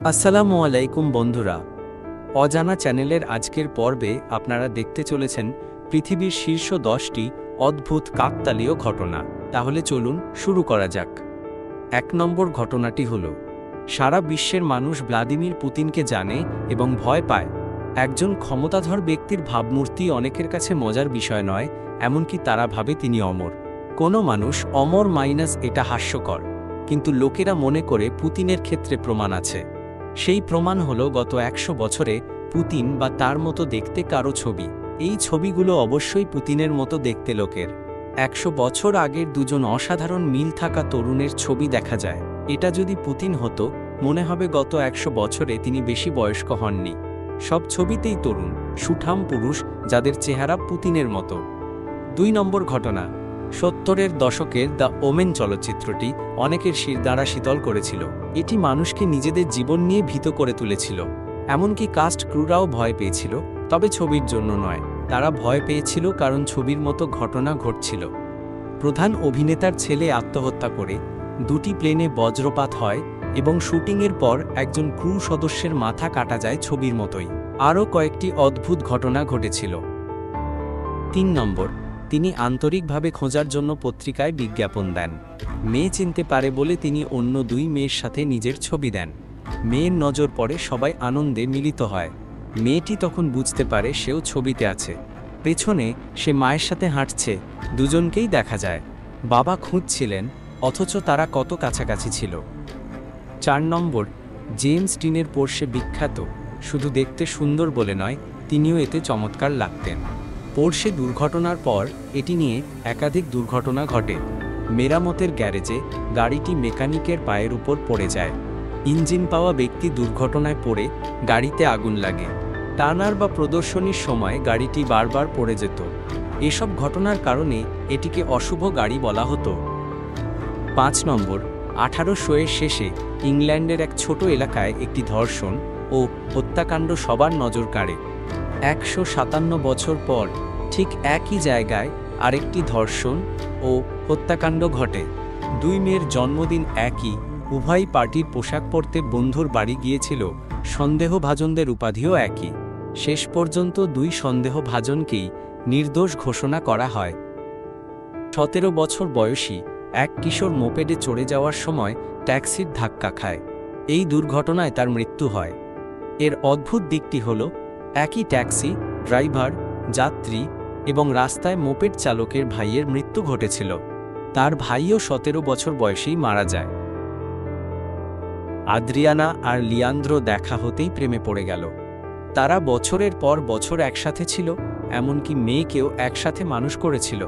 আসসালামু আলাইকুম বন্ধুরা, অজানা চ্যানেলের আজকের পর্বে আপনারা দেখতে চলেছেন পৃথিবীর শীর্ষ 10টি অদ্ভুত কাকতালীয় ঘটনা। তাহলে চলুন শুরু করা যাক। 1 নম্বর ঘটনাটি হল, সারা বিশ্বের মানুষ ভ্লাদিমির পুতিনকে জানে এবং ভয় পায়। একজন ক্ষমতাধর ব্যক্তির ভাবমূর্তি অনেকের কাছে মজার বিষয় নয়, এমনকি তারা ভাবে তিনি অমর। কোনো মানুষ অমর মাইনাস এটা হাস্যকর, কিন্তু লোকেরা মনে করে পুতিনের ক্ষেত্রে প্রমাণ আছে। সেই প্রমাণ হলো গত 100 বছরে পুতিন বা তার মতো দেখতে কারো ছবি। এই ছবিগুলো অবশ্যই পুতিনের মতো দেখতে লোকের। 100 বছর আগের দুজন অসাধারণ মিল থাকা তরুণের ছবি দেখা যায়। এটা যদি পুতিন হতো, মনে হবে গত 100 বছরে তিনি বেশি বয়স্ক হননি। সব ছবিতেই তরুণ, সুঠাম পুরুষ যাদের চেহারা পুতিনের মতো। 2 নম্বর ঘটনা, 70-এর দশকের দ্য ওমেন চলচ্চিত্রটি অনেকের শিরদাঁড়া শীতল করেছিল। এটি মানুষকে নিজেদের জীবন নিয়ে ভীত করে তুলেছিল। এমনকি কাস্ট ক্রুরাও ভয় পেয়েছিল, তবে ছবির জন্য নয়। তারা ভয় পেয়েছিল কারণ ছবির মতো ঘটনা ঘটছিল। প্রধান অভিনেতার ছেলে আত্মহত্যা করে, 2টি প্লেনে বজ্রপাত হয় এবং শুটিংয়ের পর একজন ক্রু সদস্যের মাথা কাটা যায় ছবির মতোই। আরও কয়েকটি অদ্ভুত ঘটনা ঘটেছিল। 3 নম্বর, তিনি আন্তরিকভাবে খোঁজার জন্য পত্রিকায় বিজ্ঞাপন দেন। মেয়ে চিনতে পারে বলে তিনি অন্য 2 মেয়ের সাথে নিজের ছবি দেন। মেয়ের নজর পড়ে, সবাই আনন্দে মিলিত হয়। মেয়েটি তখন বুঝতে পারে সেও ছবিতে আছে। পেছনে সে মায়ের সাথে হাঁটছে, দুজনকেই দেখা যায়। বাবা খুঁজছিলেন, অথচ তারা কত কাছাকাছি ছিল। 4 নম্বর, জেমস ডিনের পোর্শে বিখ্যাত। শুধু দেখতে সুন্দর বলে নয়, তিনিও এতে চমৎকার লাগতেন। পোর্শে দুর্ঘটনার পর এটি নিয়ে একাধিক দুর্ঘটনা ঘটে। মেরামতের গ্যারেজে গাড়িটি মেকানিকের পায়ের উপর পড়ে যায়। ইঞ্জিন পাওয়া ব্যক্তি দুর্ঘটনায় পড়ে গাড়িতে আগুন লাগে। টানার বা প্রদর্শনীর সময় গাড়িটি বারবার পড়ে যেত। এসব ঘটনার কারণে এটিকে অশুভ গাড়ি বলা হতো। 5 নম্বর, 1800-এর শেষে ইংল্যান্ডের এক ছোট এলাকায় একটি ধর্ষণ ও হত্যাকাণ্ড সবার নজর কাড়ে। 157 বছর পর ঠিক একই জায়গায় আরেকটি ধর্ষণ ও হত্যাকাণ্ড ঘটে। 2 মেয়ের জন্মদিন একই, উভয় পার্টির পোশাক পরতে বন্ধুর বাড়ি গিয়েছিল। সন্দেহভাজনদের উপাধিও একই। শেষ পর্যন্ত 2 সন্দেহভাজনকেই নির্দোষ ঘোষণা করা হয়। 17 বছর বয়সী এক কিশোর মোপেডে চড়ে যাওয়ার সময় ট্যাক্সির ধাক্কা খায়। এই দুর্ঘটনায় তার মৃত্যু হয়। এর অদ্ভুত দিকটি হল, একই ট্যাক্সি ড্রাইভার, যাত্রী এবং রাস্তায় মোপেড চালকের ভাইয়ের মৃত্যু ঘটেছিল। তার ভাইও 17 বছর বয়সেই মারা যায়। আদ্রিয়ানা আর লিয়ান্দ্রো দেখা হতেই প্রেমে পড়ে গেল। তারা বছরের পর বছর একসাথে ছিল, এমনকি মেয়েকেও একসাথে মানুষ করেছিল।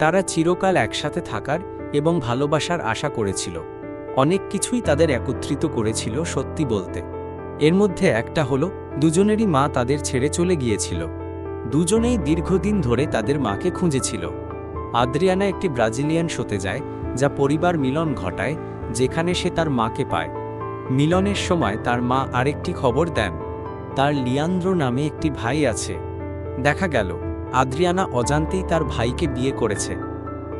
তারা চিরকাল একসাথে থাকার এবং ভালোবাসার আশা করেছিল। অনেক কিছুই তাদের একত্রিত করেছিল সত্যি বলতে। এর মধ্যে একটা হলো, দুজনেরই মা তাদের ছেড়ে চলে গিয়েছিল। দুজনেই দীর্ঘদিন ধরে তাদের মাকে খুঁজেছিল। আদ্রিয়ানা একটি ব্রাজিলিয়ান শোতে যায়, যা পরিবার মিলন ঘটায়, যেখানে সে তার মাকে পায়। মিলনের সময় তার মা আরেকটি খবর দেন, তার লিয়ান্দ্রো নামে একটি ভাই আছে। দেখা গেল আদ্রিয়ানা অজান্তেই তার ভাইকে বিয়ে করেছে।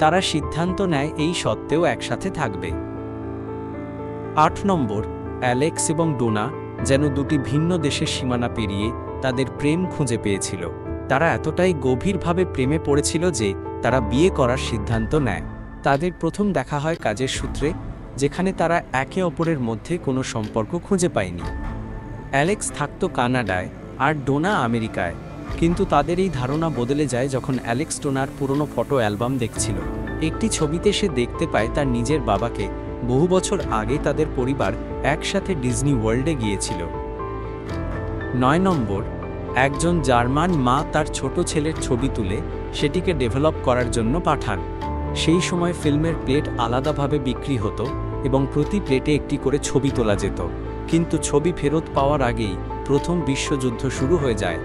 তারা সিদ্ধান্ত নেয় এই সত্ত্বেও একসাথে থাকবে। 8 নম্বর, অ্যালেক্স এবং ডোনা যেন 2টি ভিন্ন দেশের সীমানা পেরিয়ে তাদের প্রেম খুঁজে পেয়েছিল। তারা এতটাই গভীরভাবে প্রেমে পড়েছিল যে তারা বিয়ে করার সিদ্ধান্ত নেয়। তাদের প্রথম দেখা হয় কাজের সূত্রে, যেখানে তারা একে অপরের মধ্যে কোনো সম্পর্ক খুঁজে পায়নি। অ্যালেক্স থাকত কানাডায় আর ডোনা আমেরিকায়, কিন্তু তাদের এই ধারণা বদলে যায় যখন অ্যালেক্স ডোনার পুরনো ফটো অ্যালবাম দেখছিল। একটি ছবিতে সে দেখতে পায় তার নিজের বাবাকে। বহু বছর আগে তাদের পরিবার একসাথে ডিজনি ওয়ার্ল্ডে গিয়েছিল। 9 নম্বর, একজন জার্মান মা তার ছোট ছেলের ছবি তুলে সেটিকে ডেভেলপ করার জন্য পাঠান। সেই সময় ফিল্মের প্লেট আলাদাভাবে বিক্রি হতো এবং প্রতি প্লেটে একটি করে ছবি তোলা যেত। কিন্তু ছবি ফেরত পাওয়ার আগেই প্রথম বিশ্বযুদ্ধ শুরু হয়ে যায়।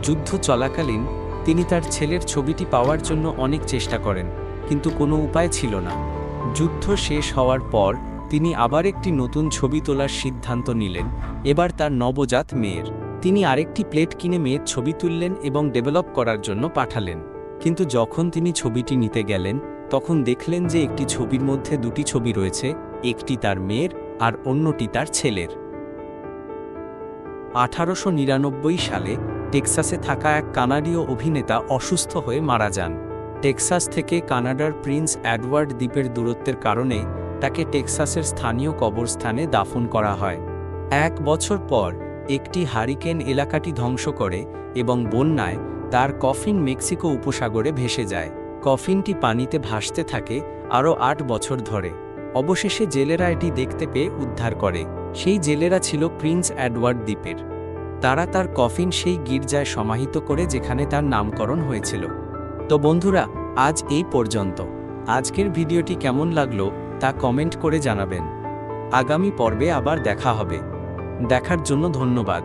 যুদ্ধ চলাকালীন তিনি তার ছেলের ছবিটি পাওয়ার জন্য অনেক চেষ্টা করেন, কিন্তু কোনো উপায় ছিল না। যুদ্ধ শেষ হওয়ার পর তিনি আবার একটি নতুন ছবি তোলার সিদ্ধান্ত নিলেন, এবার তার নবজাত মেয়ের। তিনি আরেকটি প্লেট কিনে মেয়ের ছবি তুললেন এবং ডেভেলপ করার জন্য পাঠালেন। কিন্তু যখন তিনি ছবিটি নিতে গেলেন, তখন দেখলেন যে একটি ছবির মধ্যে 2টি ছবি রয়েছে, একটি তার মেয়ের আর অন্যটি তার ছেলের। 1899 সালে টেক্সাসে থাকা এক কানাডীয় অভিনেতা অসুস্থ হয়ে মারা যান। টেক্সাস থেকে কানাডার প্রিন্স এডওয়ার্ড দ্বীপের দূরত্বের কারণে তাকে টেক্সাসের স্থানীয় কবরস্থানে দাফন করা হয়। 1 বছর পর একটি হারিকেন এলাকাটি ধ্বংস করে এবং বন্যায় তার কফিন মেক্সিকো উপসাগরে ভেসে যায়। কফিনটি পানিতে ভাসতে থাকে আরও 8 বছর ধরে। অবশেষে জেলেরা এটি দেখতে পেয়ে উদ্ধার করে। সেই জেলেরা ছিল প্রিন্স এডওয়ার্ড দ্বীপের। তারা তার কফিন সেই গির্জায় সমাহিত করে যেখানে তার নামকরণ হয়েছিল। তো বন্ধুরা, আজ এই পর্যন্ত। আজকের ভিডিওটি কেমন লাগলো তা কমেন্ট করে জানাবেন। আগামী পর্বে আবার দেখা হবে। দেখার জন্য ধন্যবাদ।